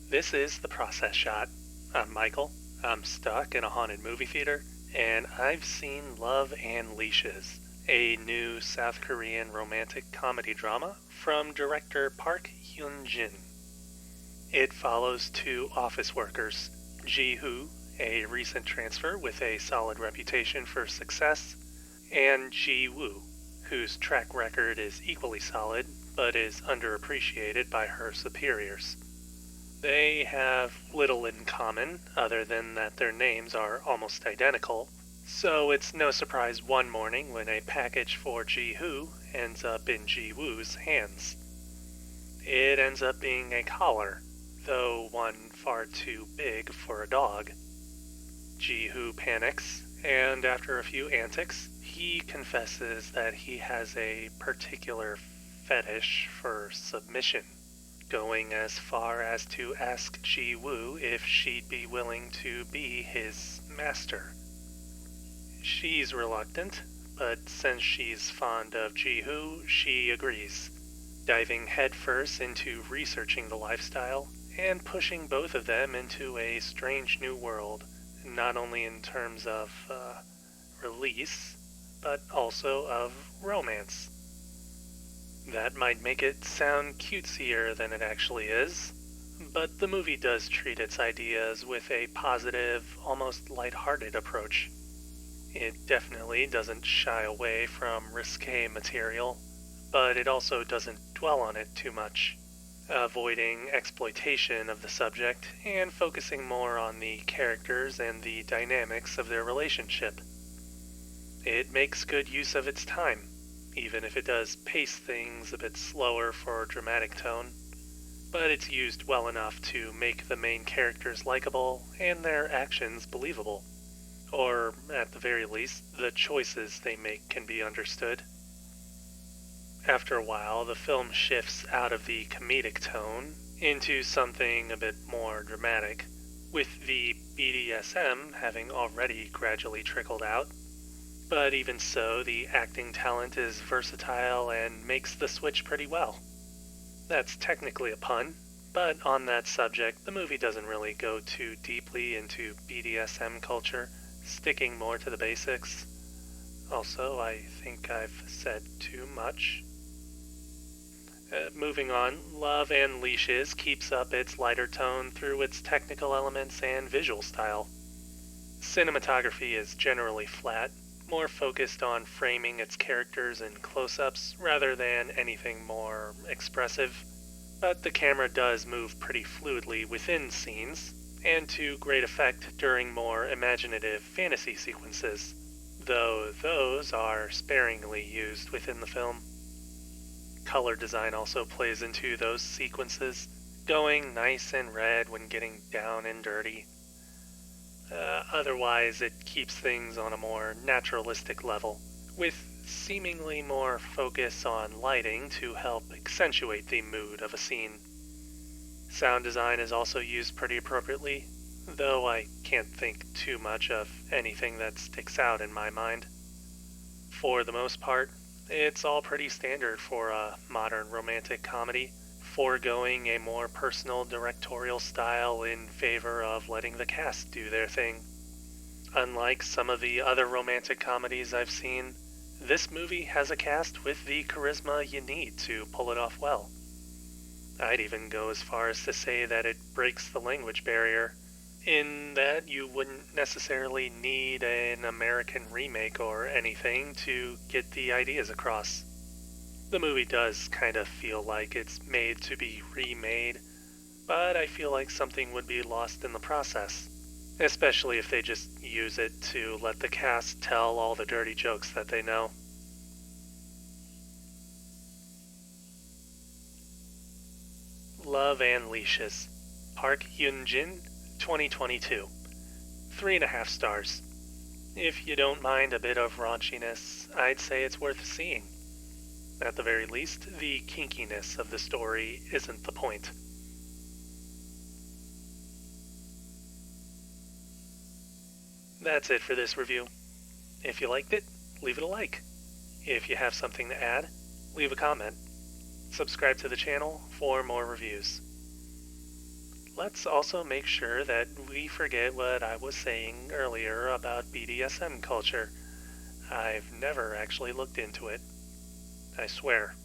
This is The Process Shot. I'm Michael. I'm stuck in a haunted movie theater, and I've seen Love and Leashes, a new South Korean romantic comedy drama from director Park Hyun-jin. It follows two office workers, Ji-hoo, a recent transfer with a solid reputation for success, and Ji-woo, whose track record is equally solid but is underappreciated by her superiors. They have little in common other than that their names are almost identical, so it's no surprise one morning when a package for Ji-hoo ends up in Ji-woo's hands. It ends up being a collar, though one far too big for a dog. Ji-hoo panics, and after a few antics, he confesses that he has a particular fetish for submission, going as far as to ask Ji-woo if she'd be willing to be his master. She's reluctant, but since she's fond of Ji-hoo, she agrees, diving headfirst into researching the lifestyle and pushing both of them into a strange new world, not only in terms of release, but also of romance. That might make it sound cutesier than it actually is, but the movie does treat its ideas with a positive, almost lighthearted approach. It definitely doesn't shy away from risque material, but it also doesn't dwell on it too much, avoiding exploitation of the subject and focusing more on the characters and the dynamics of their relationship. It makes good use of its time, even if it does pace things a bit slower for dramatic tone, but it's used well enough to make the main characters likable and their actions believable. Or, at the very least, the choices they make can be understood. After a while, the film shifts out of the comedic tone into something a bit more dramatic, with the BDSM having already gradually trickled out. But even so, the acting talent is versatile and makes the switch pretty well. That's technically a pun, but on that subject, the movie doesn't really go too deeply into BDSM culture, sticking more to the basics. Also, I think I've said too much. Moving on, Love and Leashes keeps up its lighter tone through its technical elements and visual style. Cinematography is generally flat, more focused on framing its characters in close-ups rather than anything more expressive, but the camera does move pretty fluidly within scenes, and to great effect during more imaginative fantasy sequences, though those are sparingly used within the film. Color design also plays into those sequences, going nice and red when getting down and dirty. Otherwise, it keeps things on a more naturalistic level, with seemingly more focus on lighting to help accentuate the mood of a scene. Sound design is also used pretty appropriately, though I can't think too much of anything that sticks out in my mind. For the most part, it's all pretty standard for a modern romantic comedy, foregoing a more personal directorial style in favor of letting the cast do their thing. Unlike some of the other romantic comedies I've seen, this movie has a cast with the charisma you need to pull it off well. I'd even go as far as to say that it breaks the language barrier, in that you wouldn't necessarily need an American remake or anything to get the ideas across. The movie does kind of feel like it's made to be remade, but I feel like something would be lost in the process, especially if they just use it to let the cast tell all the dirty jokes that they know. Love and Leashes, Park Hyun-jin, 2022. 3.5 stars. If you don't mind a bit of raunchiness, I'd say it's worth seeing. At the very least, the kinkiness of the story isn't the point. That's it for this review. If you liked it, leave it a like. If you have something to add, leave a comment. Subscribe to the channel for more reviews. let's also make sure that we forget what I was saying earlier about BDSM culture. I've never actually looked into it. I swear.